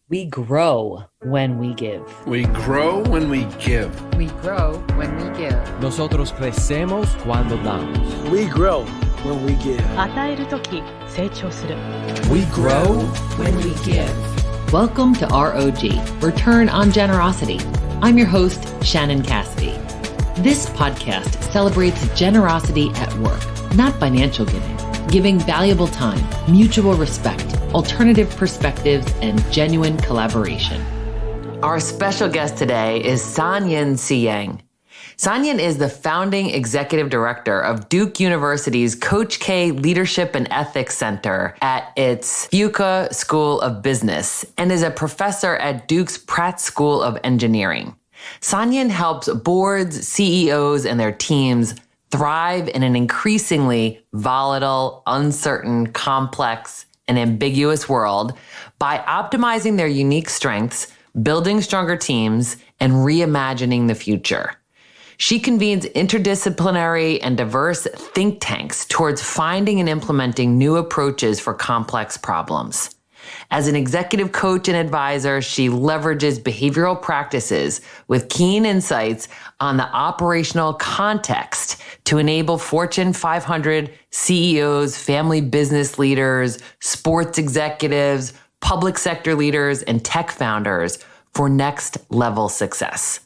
We grow when we give. We grow when we give. We grow when we give. Nosotros crecemos cuando damos. We grow when we give. 与えるとき成長する。 We grow when we give. Welcome to ROG, Return on Generosity. I'm your host, Shannon Cassidy. This podcast celebrates generosity at work, not financial giving valuable time, mutual respect, alternative perspectives, and genuine collaboration. Our special guest today is Sanyin Siang. Sanyin is the founding executive director of Duke University's Coach K Leadership and Ethics Center at its Fuqua School of Business and is a professor at Duke's Pratt School of Engineering. Sanyin helps boards, CEOs, and their teams thrive in an increasingly volatile, uncertain, complex, and ambiguous world by optimizing their unique strengths, building stronger teams, and reimagining the future. She convenes interdisciplinary and diverse think tanks towards finding and implementing new approaches for complex problems. As an executive coach and advisor, she leverages behavioral practices with keen insights on the operational context to enable Fortune 500 CEOs, family business leaders, sports executives, public sector leaders, and tech founders for next level success.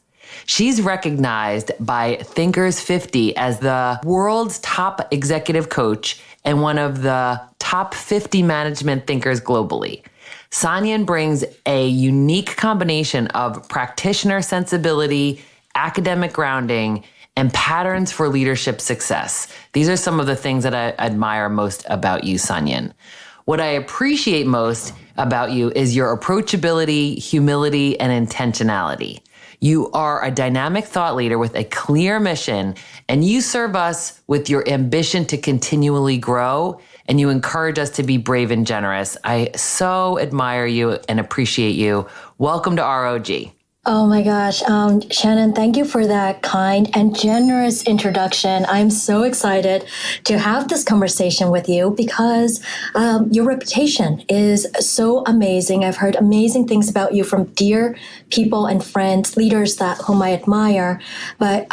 She's recognized by Thinkers 50 as the world's top executive coach and one of the top 50 management thinkers globally. Sanyin brings a unique combination of practitioner sensibility, academic grounding, and patterns for leadership success. These are some of the things that I admire most about you, Sanyin. What I appreciate most about you is your approachability, humility, and intentionality. You are a dynamic thought leader with a clear mission, and you serve us with your ambition to continually grow, and you encourage us to be brave and generous. I so admire you and appreciate you. Welcome to ROG. Oh my gosh, Shannon, thank you for that kind and generous introduction. I'm so excited to have this conversation with you because your reputation is so amazing. I've heard amazing things about you from dear people and friends, leaders whom I admire. But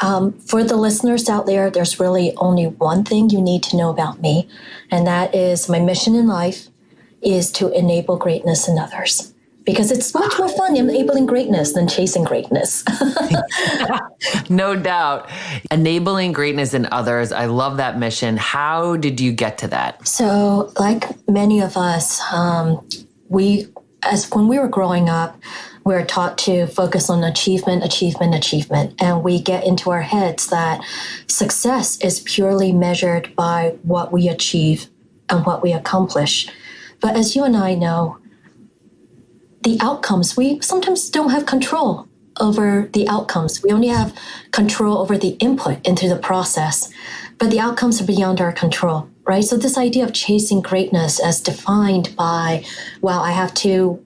for the listeners out there, there's really only one thing you need to know about me, and that is my mission in life is to enable greatness in others. Because it's much more fun enabling greatness than chasing greatness. No doubt. Enabling greatness in others. I love that mission. How did you get to that? So like many of us, when we were growing up, we were taught to focus on achievement. And we get into our heads that success is purely measured by what we achieve and what we accomplish. But as you and I know, the outcomes, we sometimes don't have control over the outcomes. We only have control over the input into the process, but the outcomes are beyond our control, right? So this idea of chasing greatness as defined by, well, I have to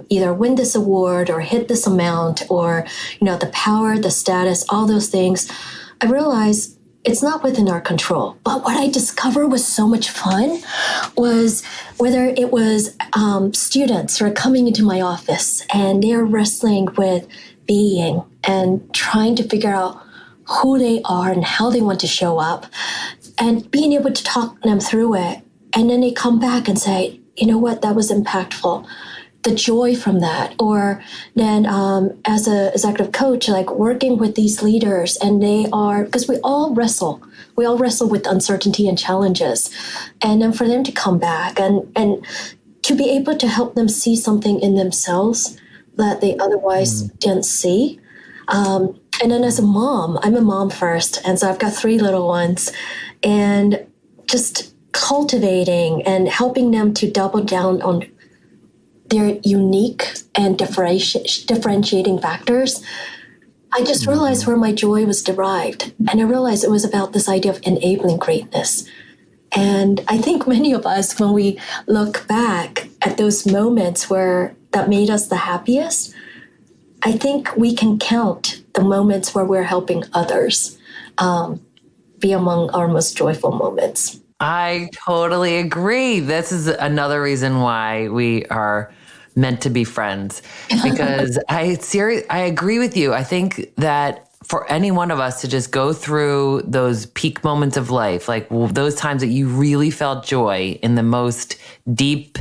either win this award or hit this amount or, the power, the status, all those things, I realized it's not within our control. But what I discovered was so much fun was whether it was students who are coming into my office and they're wrestling with being and trying to figure out who they are and how they want to show up and being able to talk them through it. And then they come back and say, you know what, that was impactful. The joy from that, or then as an executive coach, like working with these leaders, and they are, because we all wrestle with uncertainty and challenges, and then for them to come back and to be able to help them see something in themselves that they otherwise didn't see. And then as a mom, I'm a mom first, and so I've got 3 little ones, and just cultivating and helping them to double down on their unique and differentiating factors, I just realized where my joy was derived. And I realized it was about this idea of enabling greatness. And I think many of us, when we look back at those moments where that made us the happiest, I think we can count the moments where we're helping others be among our most joyful moments. I totally agree. This is another reason why we are meant to be friends, because I agree with you. I think that for any one of us to just go through those peak moments of life, like those times that you really felt joy in the most deep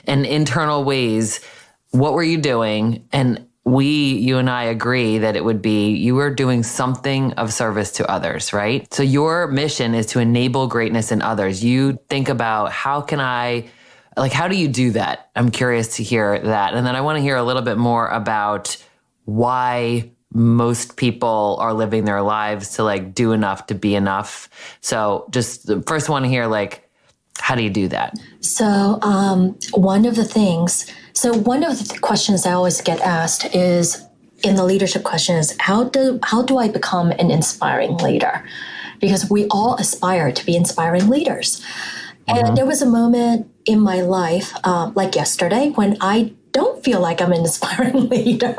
and internal ways, what were you doing? And you and I agree that it would be, you were doing something of service to others, right? So your mission is to enable greatness in others. You think about how do you do that? I'm curious to hear that. And then I want to hear a little bit more about why most people are living their lives to like do enough to be enough. So just first want to hear like, how do you do that? So one of the questions I always get asked is, in the leadership question, is how do I become an inspiring leader? Because we all aspire to be inspiring leaders. And there was a moment in my life, like yesterday, when I don't feel like I'm an inspiring leader,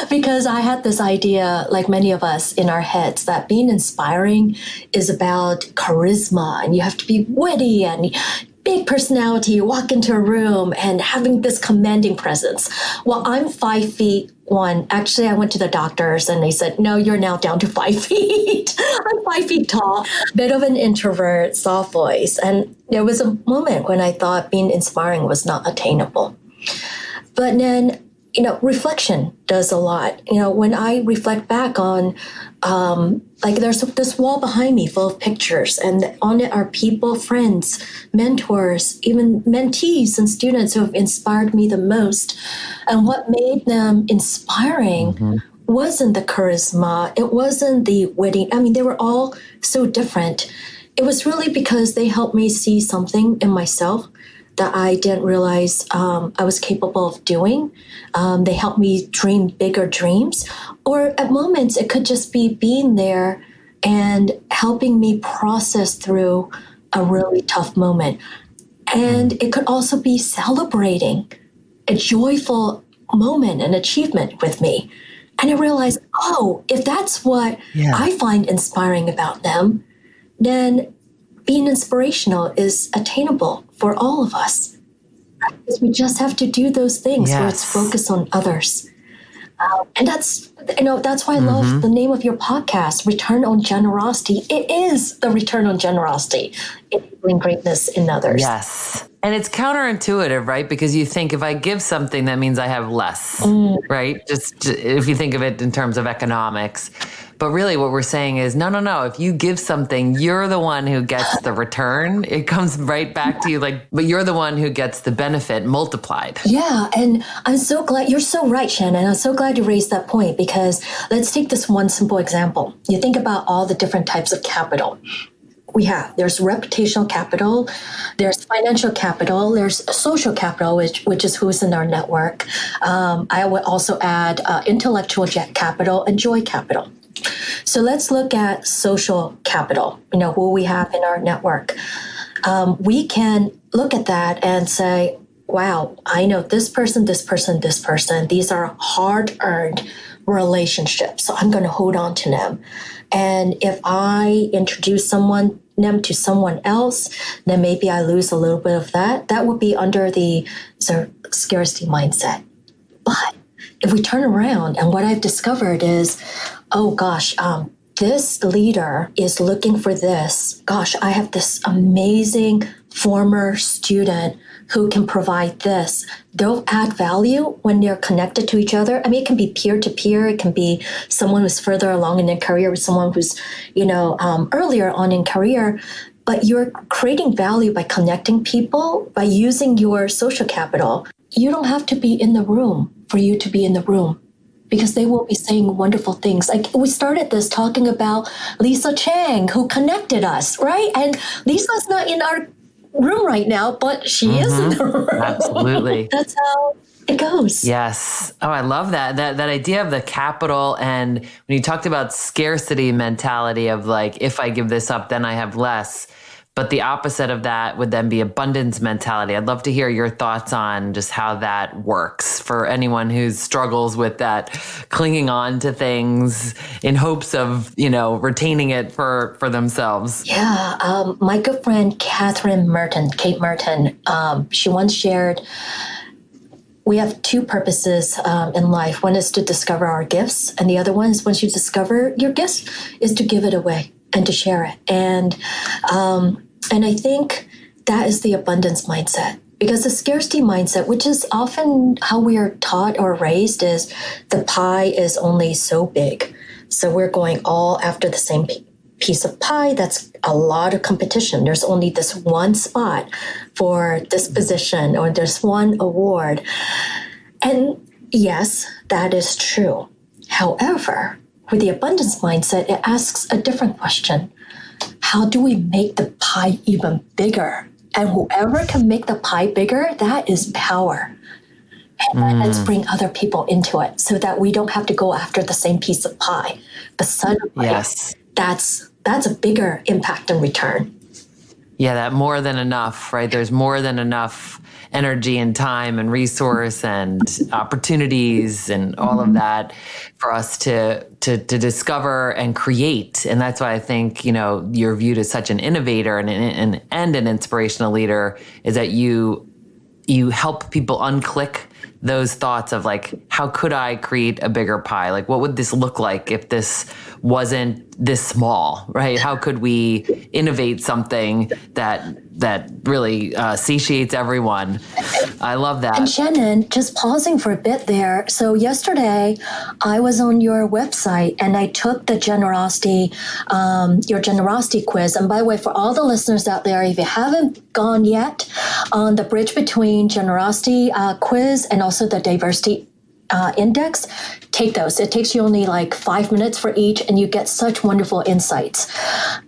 because I had this idea, like many of us in our heads, that being inspiring is about charisma, and you have to be witty and big personality. You walk into a room and having this commanding presence. Well, I'm 5'1". Actually, I went to the doctors and they said, no, you're now down to 5 feet. I'm 5 feet tall, bit of an introvert, soft voice. And there was a moment when I thought being inspiring was not attainable. But then, reflection does a lot. When I reflect back on, there's this wall behind me full of pictures, and on it are people, friends, mentors, even mentees and students who have inspired me the most. And what made them inspiring wasn't the charisma. It wasn't the witty. I mean, they were all so different. It was really because they helped me see something in myself that I didn't realize I was capable of doing. They helped me dream bigger dreams. Or at moments, it could just be being there and helping me process through a really tough moment. And it could also be celebrating a joyful moment, an achievement with me. And I realized, if that's what I find inspiring about them, then being inspirational is attainable for all of us. Because we just have to do those things where it's focused on others. And that's why I love the name of your podcast, Return on Generosity. It is the return on generosity, enabling greatness in others. Yes. And it's counterintuitive, right? Because you think if I give something, that means I have less, right? Just if you think of it in terms of economics. But really what we're saying is, no. If you give something, you're the one who gets the return. It comes right back to you, but you're the one who gets the benefit multiplied. Yeah. And I'm so glad, you're so right, Shannon. I'm so glad you raised that point, because let's take this one simple example. You think about all the different types of capital. There's reputational capital, there's financial capital, there's social capital, which is who's in our network. I would also add intellectual capital and joy capital. So let's look at social capital, who we have in our network. We can look at that and say, wow, I know this person, this person, this person. These are hard-earned relationships, so I'm going to hold on to them. And if I introduce them to someone else, then maybe I lose a little bit of that. That would be under the scarcity mindset. But if we turn around, and what I've discovered is, this leader is looking for this. Gosh, I have this amazing former student who can provide this. They'll add value when they're connected to each other. I mean, it can be peer-to-peer. It can be someone who's further along in their career with someone who's, earlier on in career. But you're creating value by connecting people, by using your social capital. You don't have to be in the room for you to be in the room, because they will be saying wonderful things. Like we started this talking about Lisa Chang, who connected us, right? And Lisa's not in our room right now, but she is in the room. Absolutely. That's how it goes. Yes. Oh, I love that idea of the capital. And when you talked about scarcity mentality of if I give this up, then I have less. But the opposite of that would then be abundance mentality. I'd love to hear your thoughts on just how that works for anyone who struggles with that, clinging on to things in hopes of, retaining it for themselves. Yeah. My good friend, Kate Merton, she once shared, we have two purposes in life. One is to discover our gifts, and the other one is once you discover your gifts, is to give it away and to share it. And I think that is the abundance mindset. Because the scarcity mindset, which is often how we are taught or raised, is the pie is only so big. So we're going all after the same piece of pie. That's a lot of competition. There's only this one spot for this position, or there's one award. And yes, that is true. However, with the abundance mindset, it asks a different question. How do we make the pie even bigger? And whoever can make the pie bigger, that is power. And let's bring other people into it so that we don't have to go after the same piece of pie. But suddenly, that's a bigger impact and return. Yeah, that more than enough, right? There's more than enough energy and time and resource and opportunities and all of that for us to discover and create. And that's why I think, you're viewed as such an innovator and an inspirational leader, is that you help people unclick those thoughts of like, how could I create a bigger pie? Like, what would this look like if this wasn't this small, right? How could we innovate something that really satiates everyone? I love that. And Shannon, just pausing for a bit there. So yesterday, I was on your website and I took the your generosity quiz. And by the way, for all the listeners out there, if you haven't gone yet on the bridge between generosity quiz and also the diversity index, take those. It takes you only like 5 minutes for each, and you get such wonderful insights.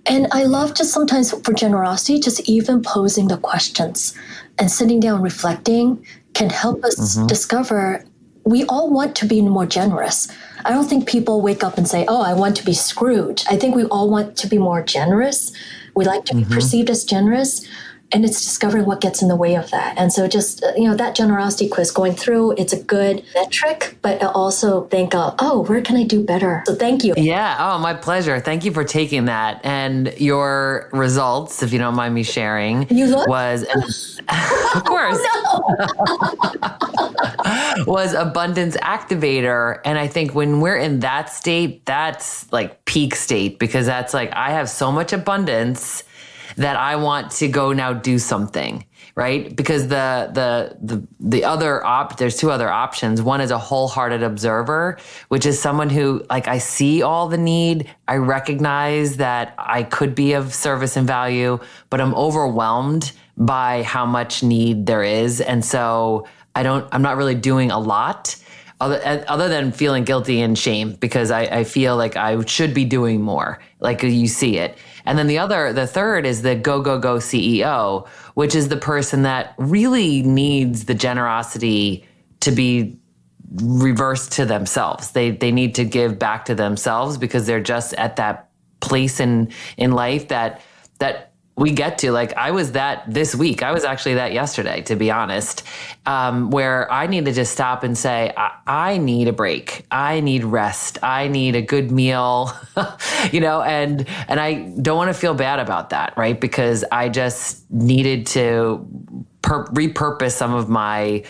And I love just sometimes for generosity, just even posing the questions and sitting down reflecting can help us discover we all want to be more generous. I don't think people wake up and say, oh, I want to be Scrooge. I think we all want to be more generous. We like to be perceived as generous. And it's discovering what gets in the way of that. And so just, that generosity quiz going through, it's a good metric, but I also think, where can I do better? So thank you. Yeah. Oh, my pleasure. Thank you for taking that. And your results, if you don't mind me sharing, was, of course, was abundance activator. And I think when we're in that state, that's like peak state, because that's like, I have so much abundance that I want to go now do something, right? Because the other there's two other options. One is a wholehearted observer, which is someone who, like, I see all the need. I recognize that I could be of service and value, but I'm overwhelmed by how much need there is. And so I'm not really doing a lot other than feeling guilty and shame, because I feel like I should be doing more, like you see it. And then the third is the go CEO, which is the person that really needs the generosity to be reversed to themselves. They need to give back to themselves, because they're just at that place in life that we get to. Like, I was that this week. I was actually that yesterday, to be honest, where I need to just stop and say, I need a break. I need rest. I need a good meal, and I don't want to feel bad about that, right? Because I just needed to repurpose some of my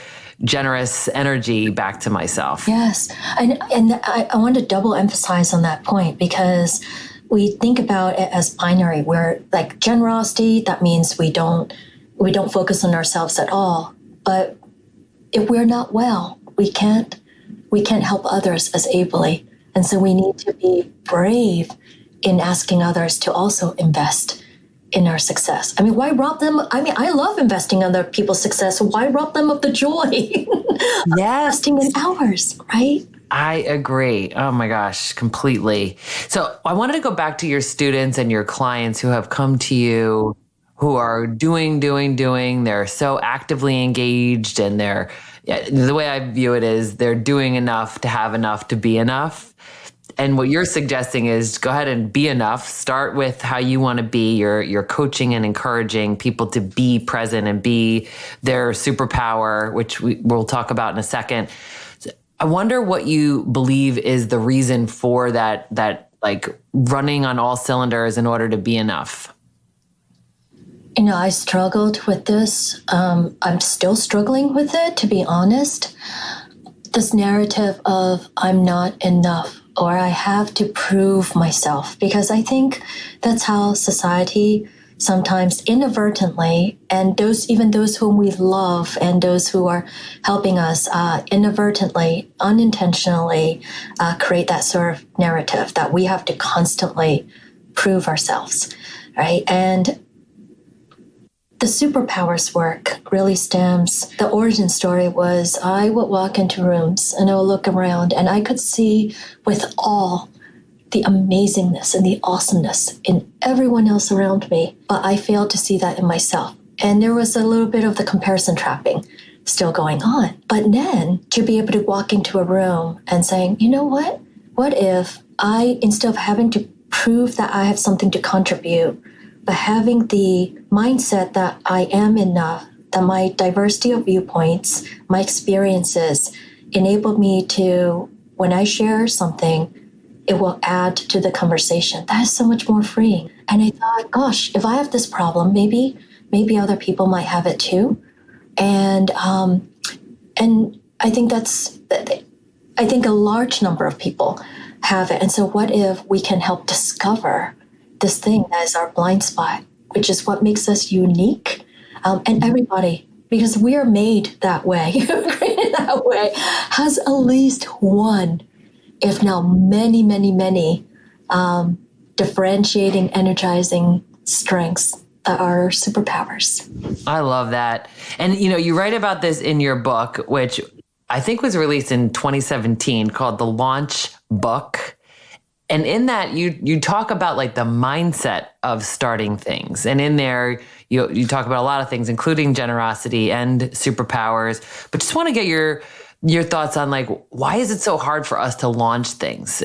generous energy back to myself. Yes. And I want to double emphasize on that point, because we think about it as binary, where like generosity, that means we don't focus on ourselves at all. But if we're not well, we can't help others as ably. And so we need to be brave in asking others to also invest in our success. I mean, why rob them? I mean, I love investing in other people's success. Why rob them of the joy of investing in ours, right? I agree. Oh my gosh, completely. So I wanted to go back to your students and your clients who have come to you, who are doing. They're so actively engaged, and the way I view it is they're doing enough to have enough to be enough. And what you're suggesting is go ahead and be enough. Start with how you want to be. You're coaching and encouraging people to be present and be their superpower, which we'll talk about in a second. I wonder what you believe is the reason for that like running on all cylinders in order to be enough. I struggled with this. I'm still struggling with it, to be honest. This narrative of I'm not enough or I have to prove myself, because I think that's how society sometimes inadvertently, and those whom we love and those who are helping us inadvertently, unintentionally create that sort of narrative that we have to constantly prove ourselves, right? And the Superpowers work really stems, the origin story was I would walk into rooms and I would look around and I could see with awe the amazingness and the awesomeness in everyone else around me, but I failed to see that in myself. And there was a little bit of the comparison trapping still going on. But then to be able to walk into a room and saying, you know what? What if I, instead of having to prove that I have something to contribute, but having the mindset that I am enough, that my diversity of viewpoints, my experiences enabled me to, when I share something, it will add to the conversation. That is so much more freeing. And I thought, gosh, if I have this problem, maybe other people might have it too. And I think I think a large number of people have it. And so what if we can help discover this thing that is our blind spot, which is what makes us unique, and everybody, because we are made that way, created that way, has at least one, if not many, many, many differentiating, energizing strengths that are superpowers. I love that. And, you write about this in your book, which I think was released in 2017, called The Launch Book. And in that, you talk about like the mindset of starting things. And in there, you talk about a lot of things, including generosity and superpowers. But just want to get your thoughts on like, why is it so hard for us to launch things?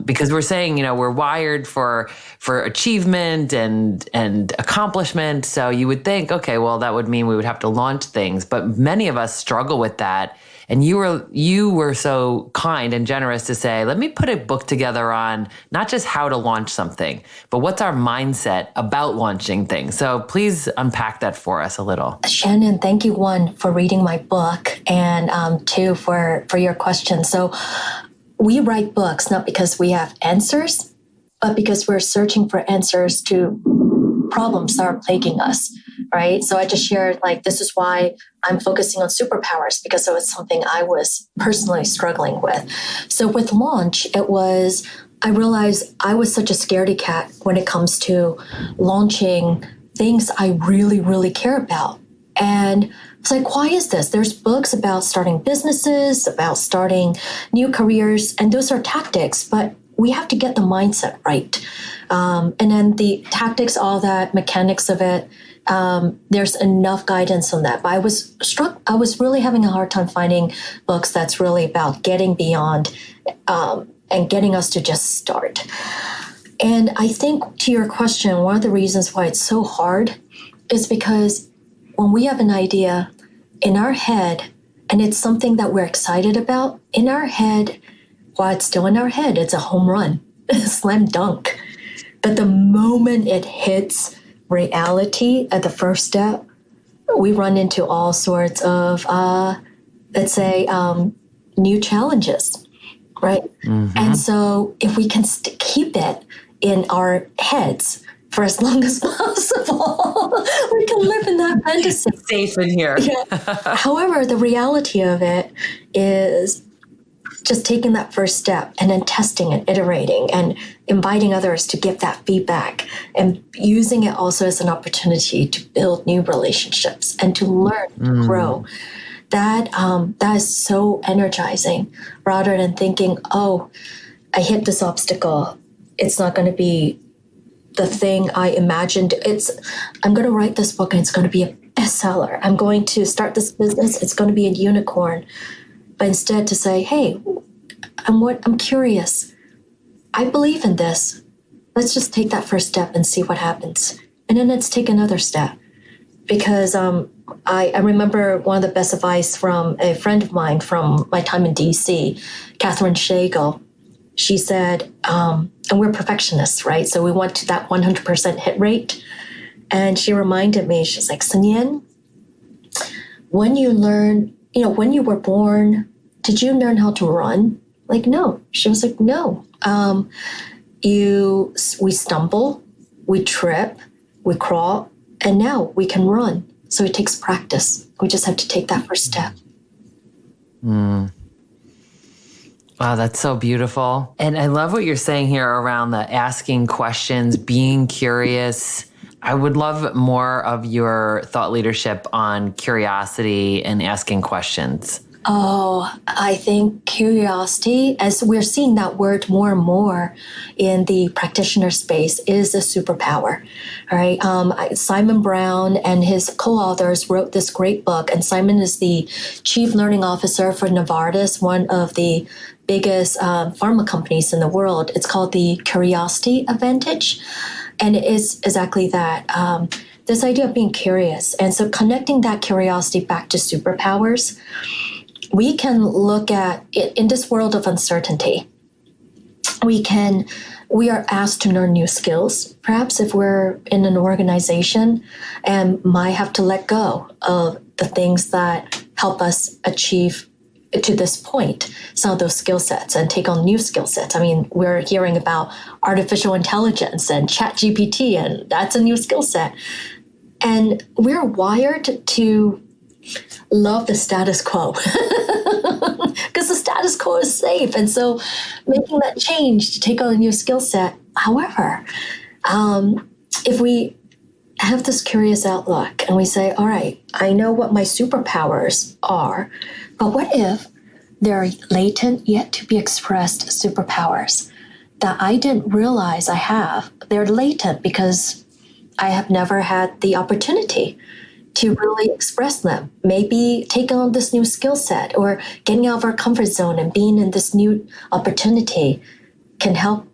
Because we're saying, we're wired for achievement and accomplishment. So you would think, okay, well, that would mean we would have to launch things. But many of us struggle with that. And you were so kind and generous to say, let me put a book together on not just how to launch something, but what's our mindset about launching things. So please unpack that for us a little. Shannon, thank you, one, for reading my book, and two, for your question. So we write books not because we have answers, but because we're searching for answers to problems that are plaguing us, right? So I just shared, like, this is why I'm focusing on superpowers, because it was something I was personally struggling with. So with launch, I realized I was such a scaredy cat when it comes to launching things I really, really care about. And it's like, why is this? There's books about starting businesses, about starting new careers, and those are tactics, but we have to get the mindset right. And then the tactics, all that, mechanics of it, there's enough guidance on that. But I was really having a hard time finding books that's really about getting beyond and getting us to just start. And I think, to your question, one of the reasons why it's so hard is because when we have an idea in our head, and it's something that we're excited about, in our head, while it's still in our head, it's a home run, slam dunk. But the moment it hits reality at the first step, we run into all sorts of, let's say, new challenges, right? Mm-hmm. And so if we can keep it in our heads for as long as possible, we can live in that fantasy. Safe in here. Yeah. However, the reality of it is just taking that first step and then testing and iterating and inviting others to give that feedback and using it also as an opportunity to build new relationships and to learn, to grow. That is so energizing, rather than thinking, oh, I hit this obstacle. It's not going to be the thing I imagined. I'm going to write this book and it's going to be a bestseller. I'm going to start this business. It's going to be a unicorn. But instead to say, hey, I'm curious. I believe in this. Let's just take that first step and see what happens. And then let's take another step. Because I remember one of the best advice from a friend of mine from my time in DC, Catherine Schagel. She said, and we're perfectionists, right? So we want that 100% hit rate. And she reminded me, she's like, Sanyin, when you were born, did you learn how to run? Like, no. She was like, no. We stumble, we trip, we crawl, and now we can run. So it takes practice. We just have to take that first step. Wow, that's so beautiful. And I love what you're saying here around the asking questions, being curious. I would love more of your thought leadership on curiosity and asking questions. Oh, I think curiosity, as we're seeing that word more and more in the practitioner space, is a superpower. All right. Simon Brown and his co-authors wrote this great book, and Simon is the chief learning officer for Novartis, one of the biggest pharma companies in the world. It's called the Curiosity Advantage. And it is exactly that. This idea of being curious. And so connecting that curiosity back to superpowers, we can look at it in this world of uncertainty. We are asked to learn new skills. Perhaps if we're in an organization and might have to let go of the things that help us achieve to this point, some of those skill sets, and take on new skill sets. I mean, we're hearing about artificial intelligence and ChatGPT, and that's a new skill set. And we're wired to love the status quo because the status quo is safe. And so making that change to take on a new skill set. However, if we have this curious outlook and we say, all right, I know what my superpowers are, but what if there are latent yet to be expressed superpowers that I didn't realize I have? They're latent because I have never had the opportunity to really express them. Maybe taking on this new skill set or getting out of our comfort zone and being in this new opportunity can help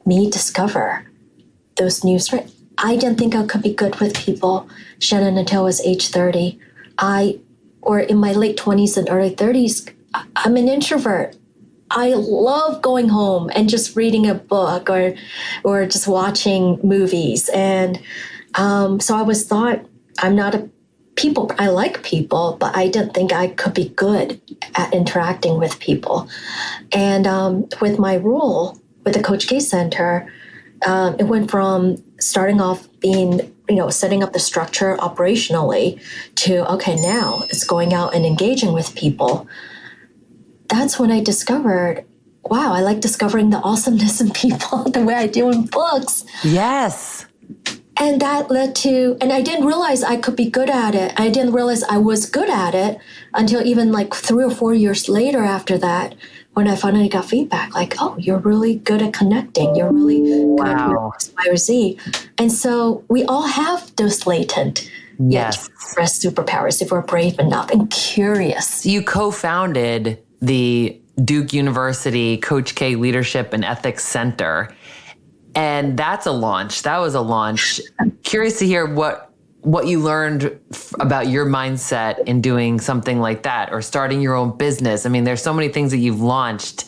me discover those new strengths. I didn't think I could be good with people, Shannon, until I was age 30. Or in my late 20s and early 30s, I'm an introvert. I love going home and just reading a book or just watching movies. And so I always thought, I'm not a people. I like people, but I didn't think I could be good at interacting with people. And with my role with the Coach K Center, it went from starting off being, setting up the structure operationally to, okay, now it's going out and engaging with people. That's when I discovered, wow, I like discovering the awesomeness in people the way I do in books. Yes. And that led to, and I didn't realize I could be good at it. I didn't realize I was good at it until even like 3 or 4 years later after that, when I finally got feedback like, oh, you're really good at connecting. You're really good at X, Y, or Z. And so we all have those latent, yet expressed superpowers if we're brave enough and curious. You co-founded the Duke University Coach K Leadership and Ethics Center. And that's a launch. That was a launch. Curious to hear what you learned about your mindset in doing something like that or starting your own business. I mean, there's so many things that you've launched.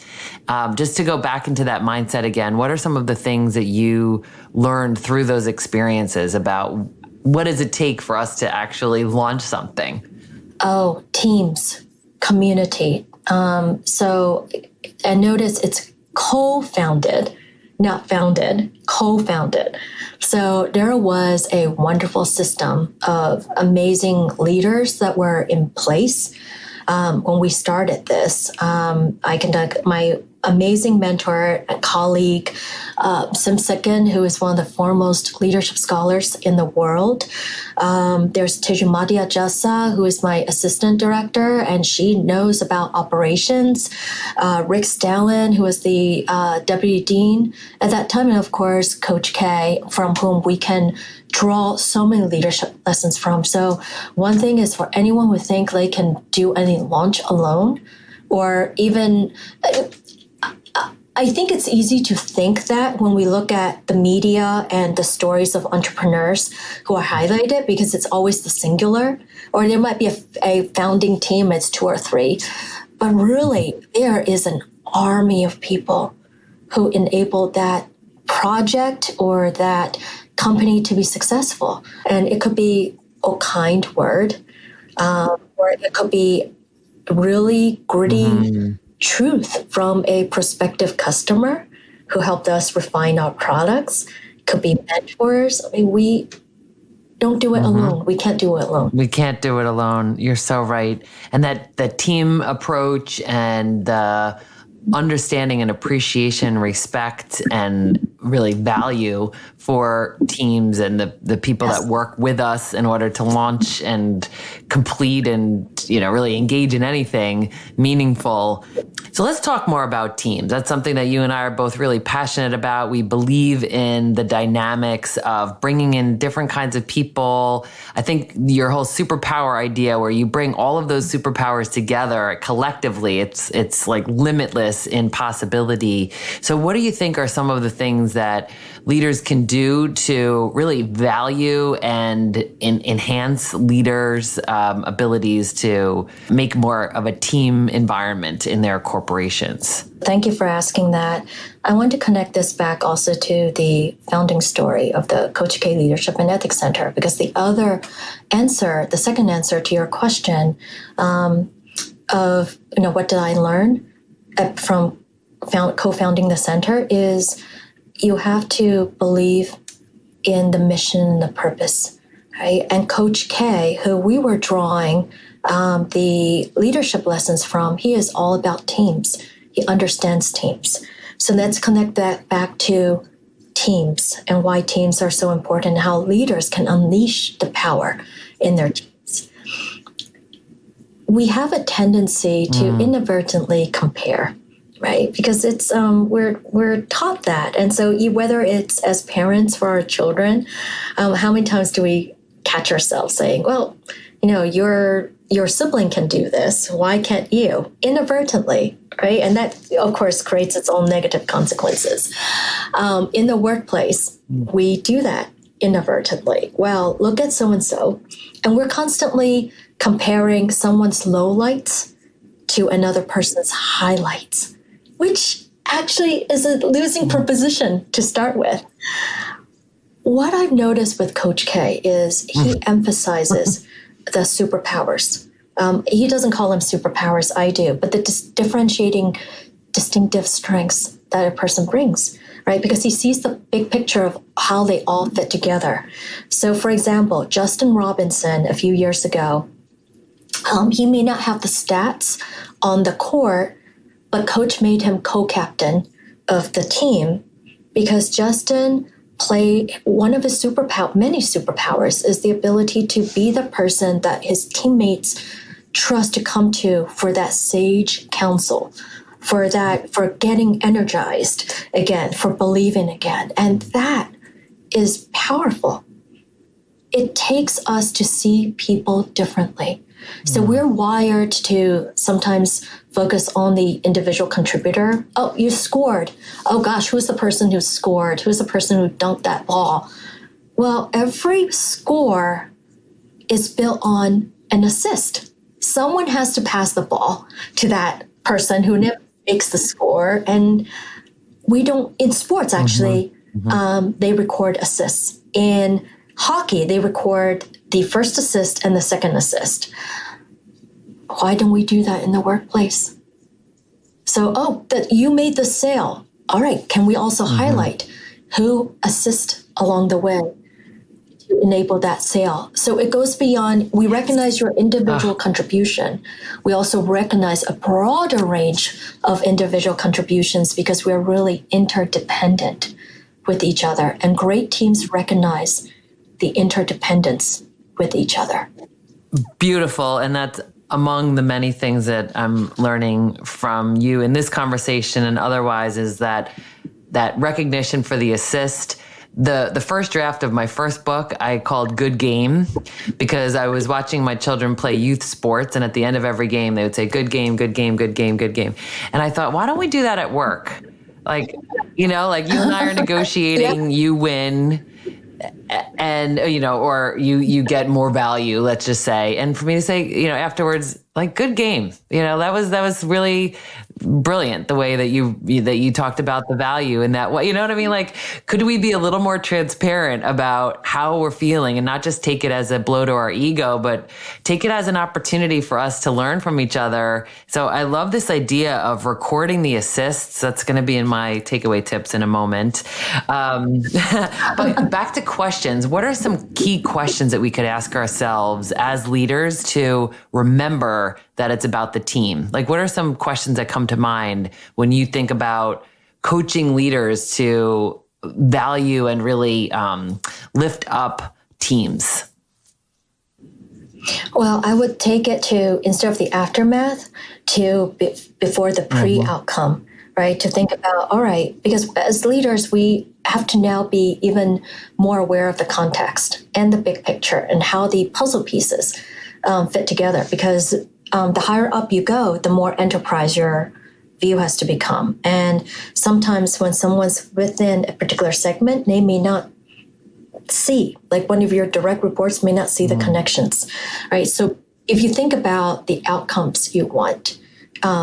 Just to go back into that mindset again, what are some of the things that you learned through those experiences about what does it take for us to actually launch something? Oh, teams, community. So I notice it's co-founded, not founded, co-founded. So there was a wonderful system of amazing leaders that were in place when we started this. I conduct my amazing mentor and colleague, Sim Sikin, who is one of the foremost leadership scholars in the world. There's Tejumadia Jassa, who is my assistant director, and she knows about operations. Rick Stalin, who was the deputy dean at that time, and of course, Coach K, from whom we can draw so many leadership lessons from. So one thing is for anyone who think they can do any launch alone, or even I think it's easy to think that when we look at the media and the stories of entrepreneurs who are highlighted, because it's always the singular, or there might be a founding team, it's 2 or 3. But really, there is an army of people who enabled that project or that company to be successful. And it could be a kind word, or it could be really gritty truth from a prospective customer who helped us refine our products. It could be mentors. I mean, we don't do it alone. We can't do it alone. We can't do it alone. You're so right. And that team approach and the understanding and appreciation, respect, and really value for teams and the people that work with us in order to launch and complete and, really engage in anything meaningful. So let's talk more about teams. That's something that you and I are both really passionate about. We believe in the dynamics of bringing in different kinds of people. I think your whole superpower idea where you bring all of those superpowers together collectively, it's like limitless in possibility. So what do you think are some of the things that leaders can do to really value and enhance leaders' abilities to make more of a team environment in their corporations? Thank you for asking that. I want to connect this back also to the founding story of the Coach K Leadership and Ethics Center, because the second answer to your question of what did I learn from co-founding the center is you have to believe in the mission and the purpose, right? And Coach K, who we were drawing the leadership lessons from, he is all about teams. He understands teams. So let's connect that back to teams and why teams are so important, how leaders can unleash the power in their teams. We have a tendency to inadvertently compare, right? Because it's we're taught that, and so whether it's as parents for our children, how many times do we catch ourselves saying, "Well, your sibling can do this. Why can't you?" Inadvertently, right? And that, of course, creates its own negative consequences. In the workplace, we do that inadvertently. Well, look at so and so, and we're constantly comparing someone's lowlights to another person's highlights, which actually is a losing proposition to start with. What I've noticed with Coach K is he emphasizes the superpowers. He doesn't call them superpowers, I do, but the differentiating distinctive strengths that a person brings, right? Because he sees the big picture of how they all fit together. So, for example, Justin Robinson a few years ago, he may not have the stats on the court, but coach made him co-captain of the team because Justin played one of his many superpowers is the ability to be the person that his teammates trust to come to for that sage counsel, for getting energized again, for believing again. And that is powerful. It takes us to see people differently. So we're wired to sometimes focus on the individual contributor. Oh, you scored. Oh gosh, who's the person who scored? Who's the person who dunked that ball? Well, every score is built on an assist. Someone has to pass the ball to that person who never makes the score. And we don't, in sports actually, they record assists. In hockey, they record the first assist and the second assist. Why don't we do that in the workplace? So, that you made the sale. All right, can we also highlight who assist along the way to enable that sale? So it goes beyond, we recognize your individual contribution. We also recognize a broader range of individual contributions because we're really interdependent with each other. And great teams recognize the interdependence with each other. Beautiful. And that's among the many things that I'm learning from you in this conversation and otherwise is that recognition for the assist. The first draft of my first book I called Good Game because I was watching my children play youth sports, and at the end of every game they would say good game, good game, good game, good game. And I thought, why don't we do that at work? Like you and I are negotiating, you win. And, or you get more value, let's just say. And for me to say, afterwards, like, good game, that was really brilliant the way that you talked about the value in that way. You know what I mean? Like, could we be a little more transparent about how we're feeling and not just take it as a blow to our ego, but take it as an opportunity for us to learn from each other. So I love this idea of recording the assists. That's going to be in my takeaway tips in a moment. But back to questions. What are some key questions that we could ask ourselves as leaders to remember that it's about the team? Like, what are some questions that come to mind when you think about coaching leaders to value and really lift up teams? Well, I would take it to, instead of the aftermath, to before the pre-outcome, right? To think about, all right, because as leaders, we have to now be even more aware of the context and the big picture and how the puzzle pieces fit together. Because the higher up you go, the more enterprise your view has to become. And sometimes when someone's within a particular segment, they may not see, like one of your direct reports may not see the connections, right? So if you think about the outcomes you want,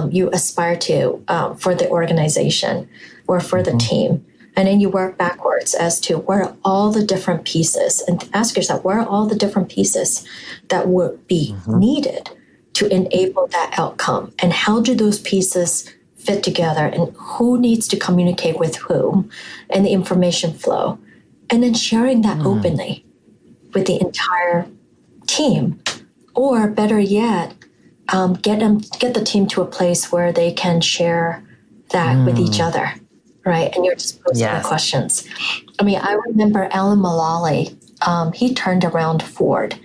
you aspire to for the organization or for the team, and then you work backwards as to where are all the different pieces, and ask yourself, where are all the different pieces that would be needed to enable that outcome, and how do those pieces fit together, and who needs to communicate with whom, and the information flow, and then sharing that openly with the entire team, or better yet, get the team to a place where they can share that with each other, right? And you're just posing the questions. I mean, I remember Alan Mulally, he turned around Ford.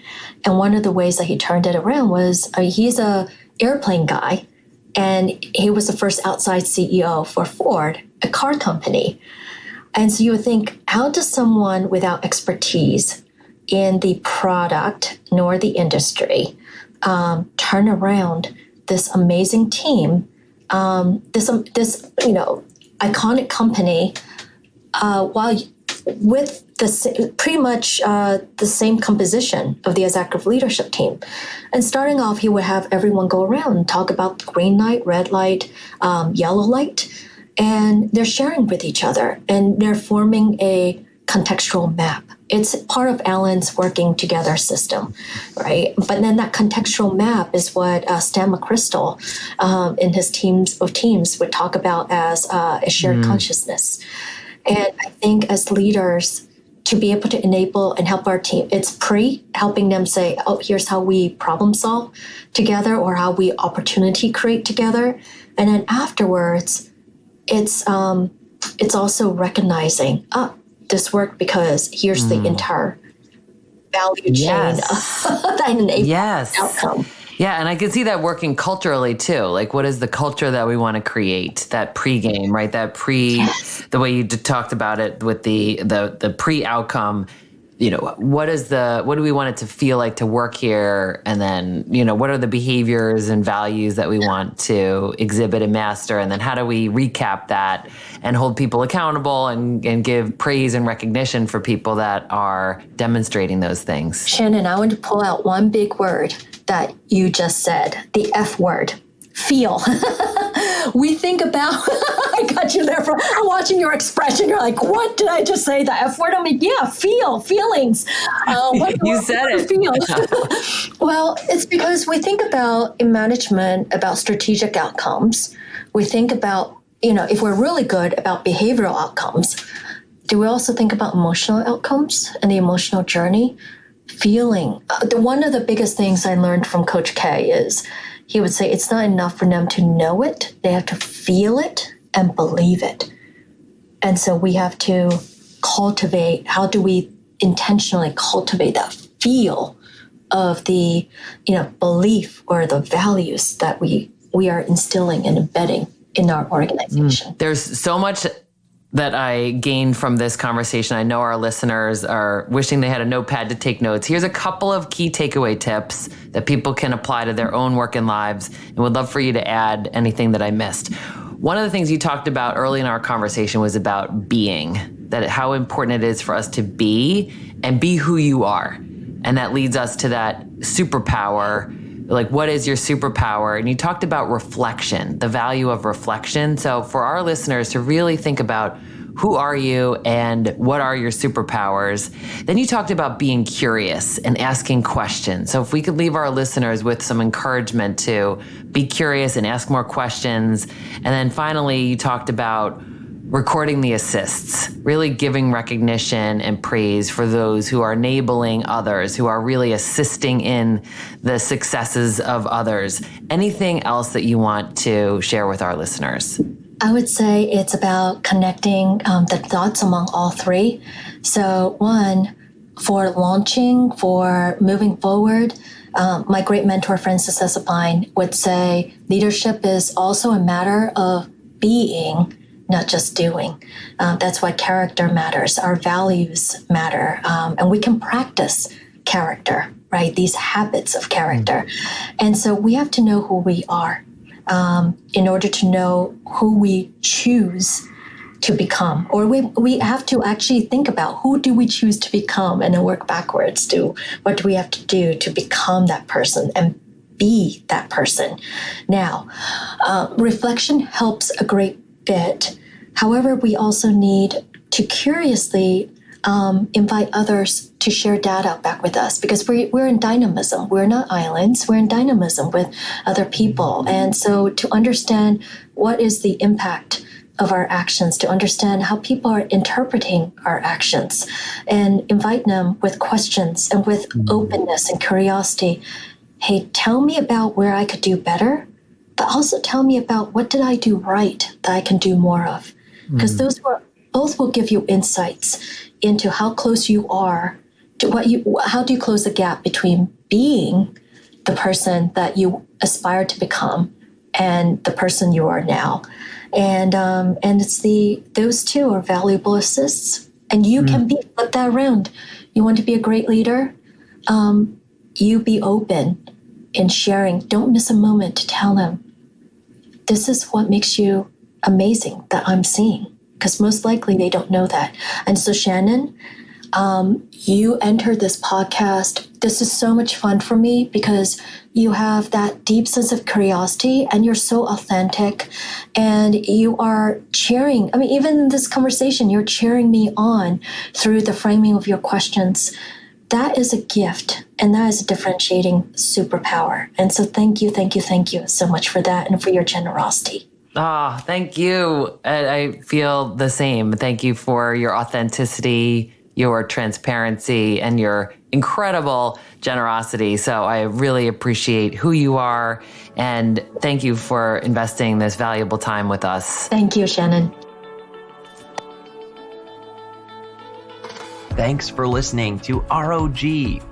And one of the ways that he turned it around was he's a airplane guy, and he was the first outside CEO for Ford, a car company. And so you would think, how does someone without expertise in the product nor the industry turn around this amazing team, this iconic company, while with pretty much the same composition of the executive leadership team. And starting off, he would have everyone go around and talk about green light, red light, yellow light, and they're sharing with each other, and they're forming a contextual map. It's part of Alan's working together system, right? But then that contextual map is what Stan McChrystal in his teams of teams would talk about as a shared consciousness. And I think as leaders, to be able to enable and help our team, it's helping them say, oh, here's how we problem solve together, or how we opportunity create together. And then afterwards, it's also recognizing, this worked because here's the entire value chain that enables outcome. Yeah, and I can see that working culturally too. Like, what is the culture that we want to create? That pre-game, right? That the way you talked about it with the pre-outcome. You know, what do we want it to feel like to work here? And then, what are the behaviors and values that we want to exhibit and master? And then how do we recap that and hold people accountable and give praise and recognition for people that are demonstrating those things? Shannon, I want to pull out one big word that you just said, the F word, feel. We think about, I got you there I'm watching your expression. You're like, what did I just say? The F word? I'm like, yeah, feelings. You said it. Feel? Well, it's because we think about in management, about strategic outcomes. We think about, if we're really good about behavioral outcomes, do we also think about emotional outcomes and the emotional journey? Feeling. One of the biggest things I learned from Coach K is he would say it's not enough for them to know it. They have to feel it and believe it. And so we have to cultivate, how do we intentionally cultivate that feel of the, belief or the values that we are instilling and embedding in our organization. There's so much that I gained from this conversation. I know our listeners are wishing they had a notepad to take notes. Here's a couple of key takeaway tips that people can apply to their own work and lives, and would love for you to add anything that I missed. One of the things you talked about early in our conversation was about being, that how important it is for us to be and be who you are. And that leads us to that superpower like, what is your superpower? And you talked about reflection, the value of reflection. So for our listeners to really think about who are you and what are your superpowers? Then you talked about being curious and asking questions. So if we could leave our listeners with some encouragement to be curious and ask more questions. And then finally, you talked about recording the assists, really giving recognition and praise for those who are enabling others, who are really assisting in the successes of others. Anything else that you want to share with our listeners? I would say it's about connecting the thoughts among all three. So one, for launching, for moving forward, my great mentor, Francis Essepine, would say leadership is also a matter of being, not just doing. That's why character matters. Our values matter. And we can practice character, right? These habits of character. And so we have to know who we are. In order to know who we choose to become, or we have to actually think about who do we choose to become and then work backwards to what do we have to do to become that person and be that person. Now, reflection helps a great bit. However, we also need to curiously invite others to share data back with us because we're in dynamism. We're not islands. We're in dynamism with other people. And so to understand what is the impact of our actions, to understand how people are interpreting our actions and invite them with questions and with openness and curiosity. Hey, tell me about where I could do better, but also tell me about what did I do right that I can do more of? Because those both will give you insights into how close you are to how do you close the gap between being the person that you aspire to become and the person you are now. And it's those two are valuable assists. And you can flip that around. You want to be a great leader? You be open in sharing. Don't miss a moment to tell them, this is what makes you amazing that I'm seeing. Because most likely they don't know that. And so Shannon, you entered this podcast. This is so much fun for me because you have that deep sense of curiosity and you're so authentic and you are cheering. I mean, even in this conversation, you're cheering me on through the framing of your questions. That is a gift and that is a differentiating superpower. And so thank you so much for that and for your generosity. Oh, thank you. I feel the same. Thank you for your authenticity, your transparency, and your incredible generosity. So I really appreciate who you are. And thank you for investing this valuable time with us. Thank you, Shannon. Thanks for listening to ROG,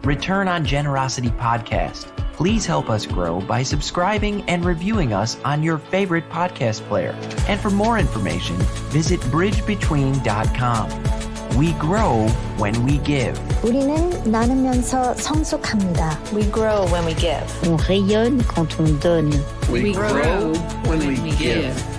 Return on Generosity Podcast. Please help us grow by subscribing and reviewing us on your favorite podcast player. And for more information, visit bridgebetween.com. We grow when we give. 우리는 나누면서 성숙합니다. We grow when we give. On rayonne quand on donne. We grow when we give.